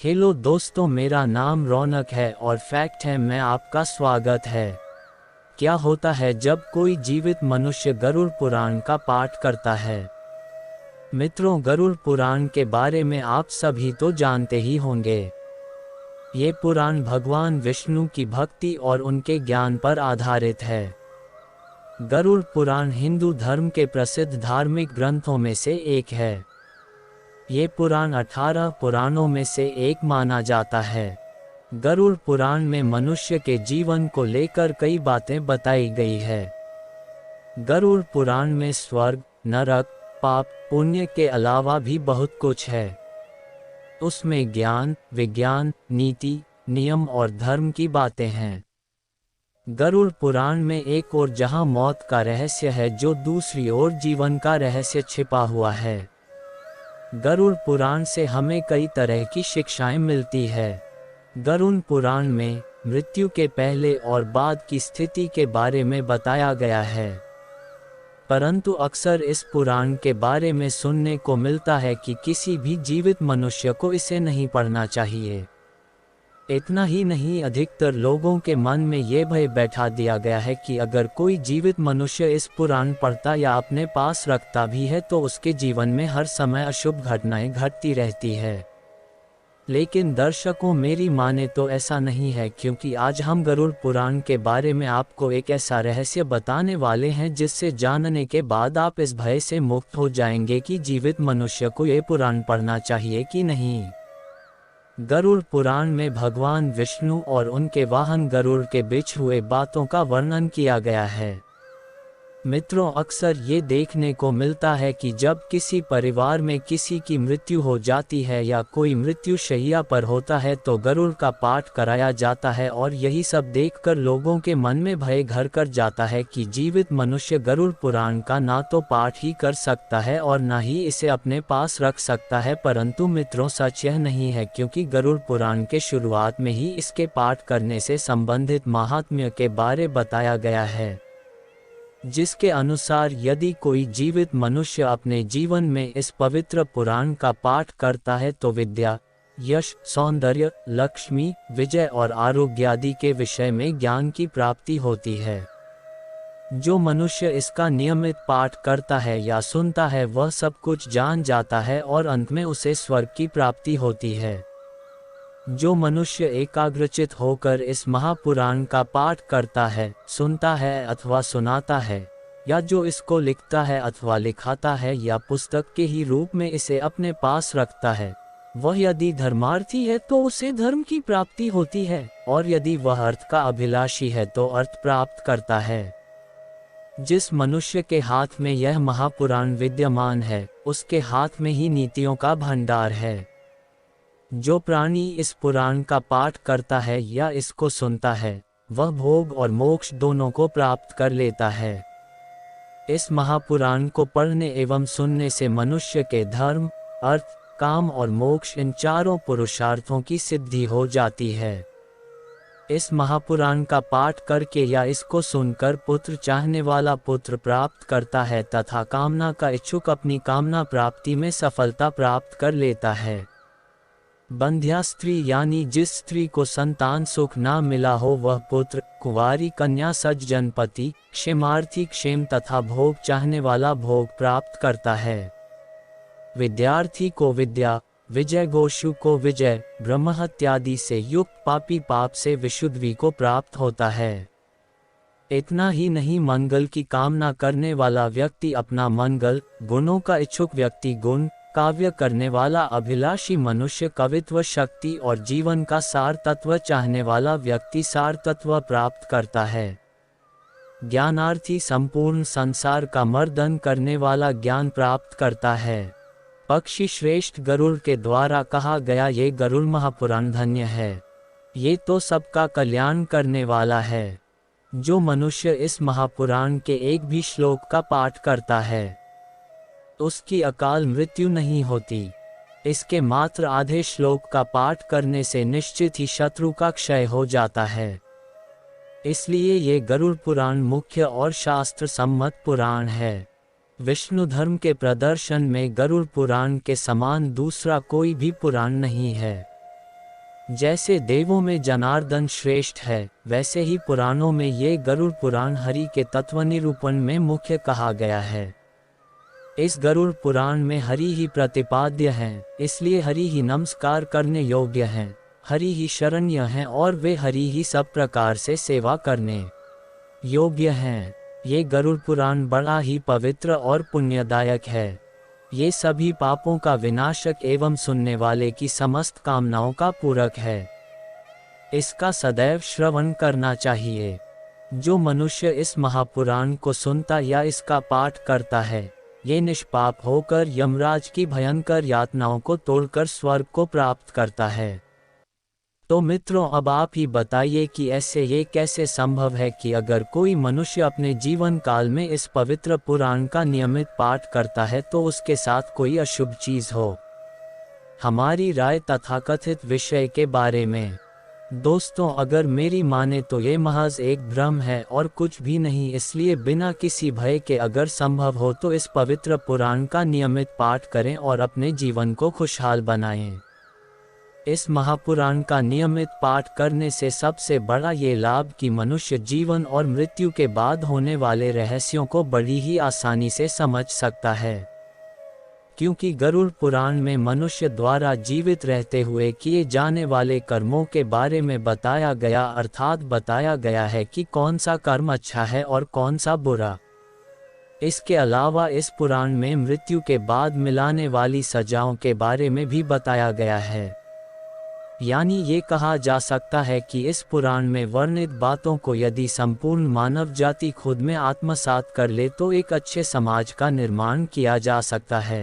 Hello दोस्तों, मेरा नाम रौनक है और फैक्ट है में आपका स्वागत है। क्या होता है जब कोई जीवित मनुष्य गरुड़ पुराण का पाठ करता है? मित्रों, गरुड़ पुराण के बारे में आप सभी तो जानते ही होंगे। ये पुराण भगवान विष्णु की भक्ति और उनके ज्ञान पर आधारित है। गरुड़ पुराण हिंदू धर्म के प्रसिद्ध धार्मिक ग्रंथों में से एक है। ये पुराण 18 पुराणों में से एक माना जाता है। गरुड़ पुराण में मनुष्य के जीवन को लेकर कई बातें बताई गई है। गरुड़ पुराण में स्वर्ग, नरक, पाप, पुण्य के अलावा भी बहुत कुछ है। उसमें ज्ञान, विज्ञान, नीति, नियम और धर्म की बातें हैं। गरुड़ पुराण में एक ओर जहां मौत का रहस्य है, जो दूसरी ओर जीवन का रहस्य छिपा हुआ है। गरुड़ पुराण से हमें कई तरह की शिक्षाएं मिलती है। गरुड़ पुराण में मृत्यु के पहले और बाद की स्थिति के बारे में बताया गया है, परंतु अक्सर इस पुराण के बारे में सुनने को मिलता है कि किसी भी जीवित मनुष्य को इसे नहीं पढ़ना चाहिए। इतना ही नहीं, अधिकतर लोगों के मन में ये भय बैठा दिया गया है कि अगर कोई जीवित मनुष्य इस पुराण पढ़ता या अपने पास रखता भी है तो उसके जीवन में हर समय अशुभ घटनाएं घटती रहती है। लेकिन दर्शकों, मेरी माने तो ऐसा नहीं है, क्योंकि आज हम गरुड़ पुराण के बारे में आपको एक ऐसा रहस्य बताने वाले हैं जिससे जानने के बाद आप इस भय से मुक्त हो जाएंगे कि जीवित मनुष्य को ये पुराण पढ़ना चाहिए कि नहीं। गरुड़ पुराण में भगवान विष्णु और उनके वाहन गरुड़ के बीच हुए बातों का वर्णन किया गया है। मित्रों, अक्सर ये देखने को मिलता है कि जब किसी परिवार में किसी की मृत्यु हो जाती है या कोई मृत्यु शैया पर होता है तो गरुड़ का पाठ कराया जाता है, और यही सब देखकर लोगों के मन में भय घर कर जाता है कि जीवित मनुष्य गरुड़ पुराण का ना तो पाठ ही कर सकता है और ना ही इसे अपने पास रख सकता है। परंतु मित्रों, सच यह नहीं है, क्योंकि गरुड़ पुराण के शुरुआत में ही इसके पाठ करने से संबंधित महात्म्य के बारे बताया गया है, जिसके अनुसार यदि कोई जीवित मनुष्य अपने जीवन में इस पवित्र पुराण का पाठ करता है तो विद्या, यश, सौंदर्य, लक्ष्मी, विजय और आरोग्य आदि के विषय में ज्ञान की प्राप्ति होती है। जो मनुष्य इसका नियमित पाठ करता है या सुनता है वह सब कुछ जान जाता है और अंत में उसे स्वर्ग की प्राप्ति होती है। जो मनुष्य एकाग्रचित होकर इस महापुराण का पाठ करता है, सुनता है अथवा सुनाता है, या जो इसको लिखता है अथवा लिखाता है या पुस्तक के ही रूप में इसे अपने पास रखता है, वह यदि धर्मार्थी है तो उसे धर्म की प्राप्ति होती है, और यदि वह अर्थ का अभिलाषी है तो अर्थ प्राप्त करता है। जिस मनुष्य के हाथ में यह महापुराण विद्यमान है, उसके हाथ में ही नीतियों का भंडार है। जो प्राणी इस पुराण का पाठ करता है या इसको सुनता है, वह भोग और मोक्ष दोनों को प्राप्त कर लेता है। इस महापुराण को पढ़ने एवं सुनने से मनुष्य के धर्म, अर्थ, काम और मोक्ष इन चारों पुरुषार्थों की सिद्धि हो जाती है। इस महापुराण का पाठ करके या इसको सुनकर पुत्र चाहने वाला पुत्र प्राप्त करता है तथा कामना का इच्छुक अपनी कामना प्राप्ति में सफलता प्राप्त कर लेता है। बंध्या स्त्री यानी जिस स्त्री को संतान सुख ना मिला हो वह पुत्र, कुंवारी कन्या, सज्जन पति, क्षेमार्थी क्षेम तथा भोग चाहने वाला भोग प्राप्त करता है। विद्यार्थी को विद्या, विजय गोषु को विजय, ब्रह्महत्यादि से युक्त पापी पाप से विशुद्धि को प्राप्त होता है। इतना ही नहीं, मंगल की कामना करने वाला व्यक्ति अपना मंगल, गुणों का इच्छुक व्यक्ति गुण, काव्य करने वाला अभिलाषी मनुष्य कवित्व शक्ति और जीवन का सार तत्व चाहने वाला व्यक्ति सार तत्व प्राप्त करता है। ज्ञानार्थी संपूर्ण संसार का मर्दन करने वाला ज्ञान प्राप्त करता है। पक्षी श्रेष्ठ गरुड़ के द्वारा कहा गया ये गरुड़ महापुराण धन्य है, ये तो सबका कल्याण करने वाला है। जो मनुष्य इस महापुराण के एक भी श्लोक का पाठ करता है उसकी अकाल मृत्यु नहीं होती। इसके मात्र आधे श्लोक का पाठ करने से निश्चित ही शत्रु का क्षय हो जाता है। इसलिए ये गरुड़ पुराण मुख्य और शास्त्र सम्मत पुराण है। विष्णु धर्म के प्रदर्शन में गरुड़ पुराण के समान दूसरा कोई भी पुराण नहीं है। जैसे देवों में जनार्दन श्रेष्ठ है, वैसे ही पुराणों में ये गरुड़ पुराण हरि के तत्व निरूपण में मुख्य कहा गया है। इस गरुड़ पुराण में हरि ही प्रतिपाद्य हैं, इसलिए हरि ही नमस्कार करने योग्य हैं, हरि ही शरण्य हैं और वे हरि ही सब प्रकार से सेवा करने योग्य हैं। ये गरुड़ पुराण बड़ा ही पवित्र और पुण्यदायक है। ये सभी पापों का विनाशक एवं सुनने वाले की समस्त कामनाओं का पूरक है। इसका सदैव श्रवण करना चाहिए। जो मनुष्य इस महापुराण को सुनता या इसका पाठ करता है, ये निष्पाप होकर यमराज की भयंकर यातनाओं को तोड़कर स्वर्ग को प्राप्त करता है। तो मित्रों, अब आप ही बताइए कि ऐसे ये कैसे संभव है कि अगर कोई मनुष्य अपने जीवन काल में इस पवित्र पुराण का नियमित पाठ करता है तो उसके साथ कोई अशुभ चीज हो। हमारी राय तथाकथित विषय के बारे में। दोस्तों, अगर मेरी माने तो ये महज एक भ्रम है और कुछ भी नहीं, इसलिए बिना किसी भय के अगर संभव हो तो इस पवित्र पुराण का नियमित पाठ करें और अपने जीवन को खुशहाल बनाएं। इस महापुराण का नियमित पाठ करने से सबसे बड़ा ये लाभ कि मनुष्य जीवन और मृत्यु के बाद होने वाले रहस्यों को बड़ी ही आसानी से समझ सकता है, क्योंकि गरुड़ पुराण में मनुष्य द्वारा जीवित रहते हुए किए जाने वाले कर्मों के बारे में बताया गया, अर्थात बताया गया है कि कौन सा कर्म अच्छा है और कौन सा बुरा। इसके अलावा इस पुराण में मृत्यु के बाद मिलाने वाली सजाओं के बारे में भी बताया गया है। यानी ये कहा जा सकता है कि इस पुराण में वर्णित बातों को यदि संपूर्ण मानव जाति खुद में आत्मसात कर ले तो एक अच्छे समाज का निर्माण किया जा सकता है।